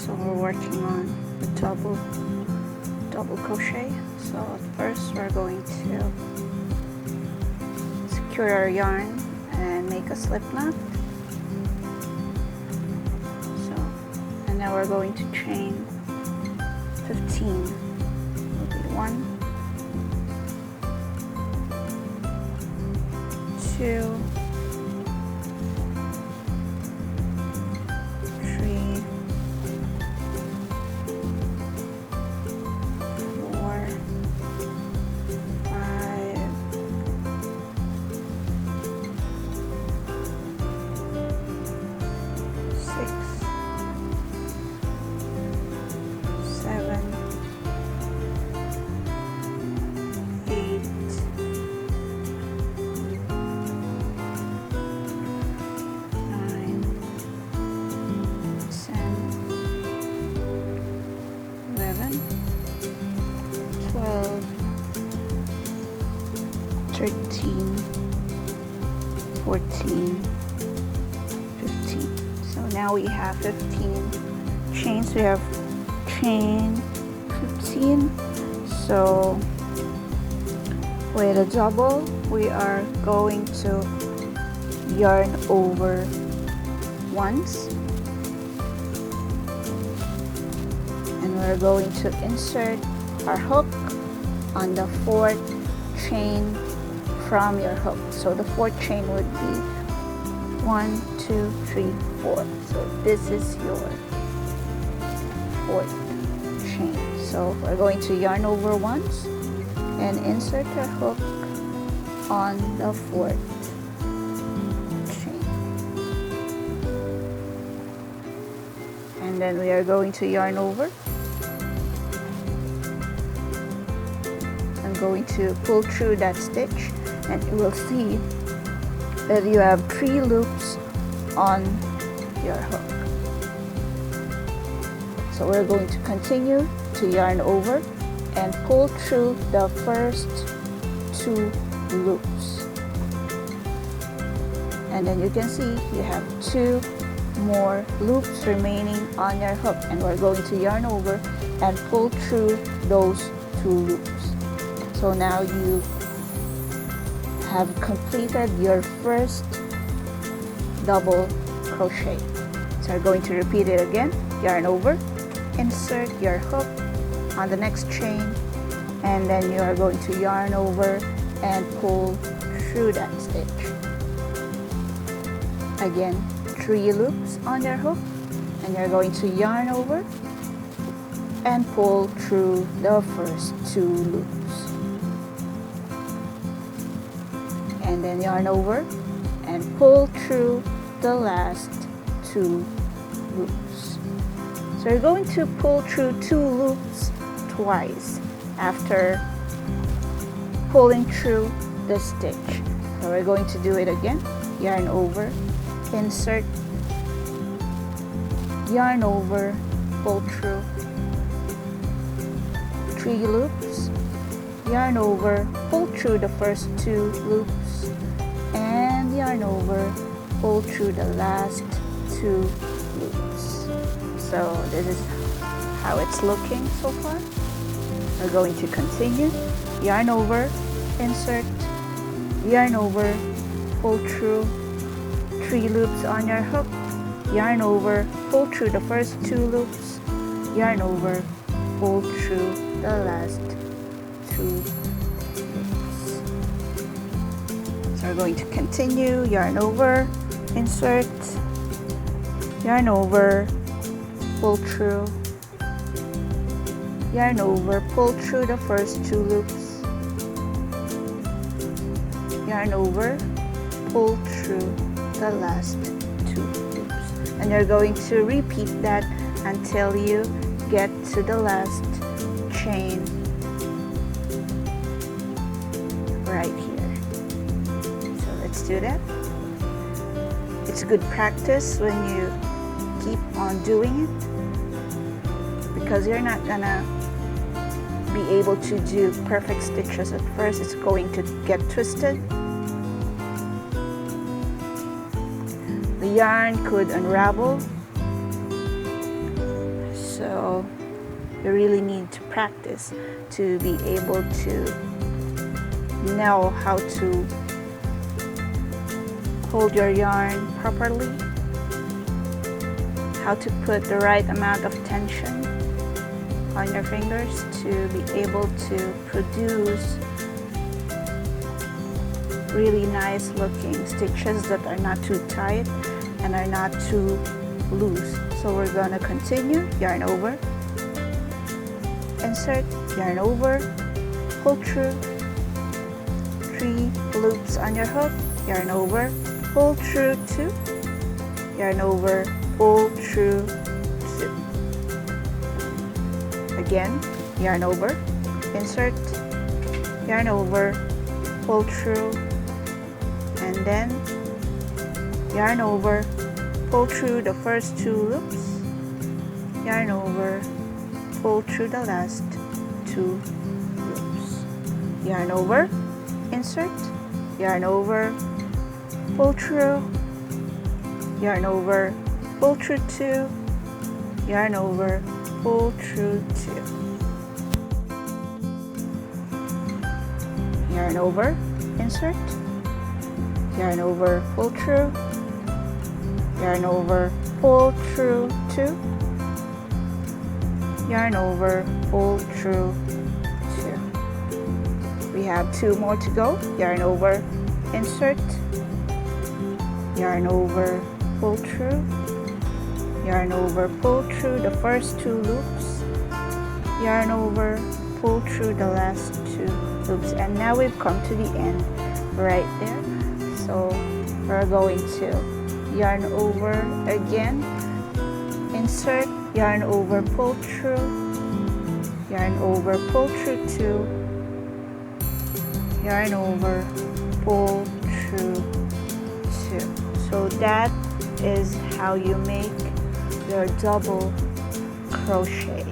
So we're working on the double crochet. So at first we're going to secure our yarn and make a slip knot. So, and now we're going to chain 15. Will be 1, 2, 3, 4, 5, 6, 7, 8, 9, 10, 11, 12, 13, 14, 15. So now we have 15 chains. We have chain 15. So with a double, we are going to yarn over once, and we're going to insert our hook on the 4th chain from your hook. So the 4th chain would be 1, 2, 3, 4. So this is your 4th chain. So we're going to yarn over once and insert our hook on the 4th chain. And then we are going to yarn over. I'm going to pull through that stitch, and you will see that you have 3 loops on your hook. So we're going to continue to yarn over and pull through the first 2 loops. And then you can see you have 2 more loops remaining on your hook, and we're going to yarn over and pull through those 2 loops. So now you have completed your first double crochet. So we're going to repeat it again. Yarn over, insert your hook on the next chain, and then you are going to yarn over and pull through that stitch. Again, 3 loops on your hook, and you're going to yarn over and pull through the first 2 loops. And then yarn over and pull through the last 2 loops. So you're going to pull through 2 loops twice after pulling through the stitch. So we're going to do it again. Yarn over, insert, yarn over, pull through 3 loops, yarn over, pull through the first 2 loops, and yarn over, pull through the last 2 loops. So this is how it's looking so far. We're going to continue. Yarn over, insert, yarn over, pull through 3 loops on your hook, yarn over, pull through the first 2 loops, yarn over, pull through the last 2 loops. So we're going to continue. Yarn over, insert, yarn over, pull through, yarn over, pull through the first 2 loops, yarn over, pull through the last 2 loops. And you're going to repeat that until you get to the last chain right here. So let's do that. It's good practice when you keep on doing it, because you're not gonna be able to do perfect stitches at first. It's going to get twisted. The yarn could unravel. So you really need to practice to be able to know how to hold your yarn properly, how to put the right amount of tension on your fingers to be able to produce really nice looking stitches that are not too tight and are not too loose. So we're gonna continue. Yarn over, insert, yarn over, pull through, 3 loops on your hook, yarn over, pull through 2, yarn over, pull through 2. Again, yarn over, insert, yarn over, pull through, and then yarn over, pull through the first 2 loops, yarn over, pull through the last 2 loops, yarn over, insert, yarn over, pull through, yarn over, pull through 2, yarn over, pull through 2, yarn over, insert, yarn over, pull through, yarn over, pull through 2, yarn over, pull through 2. We have 2 more to go. Yarn over, insert, yarn over, pull through, yarn over, pull through the first 2 loops, yarn over, pull through the last 2 loops, and now we've come to the end right there. So we're going to yarn over again, insert, yarn over, pull through, yarn over, pull through 2, yarn over, pull through 2. So that is how you make your double crochet.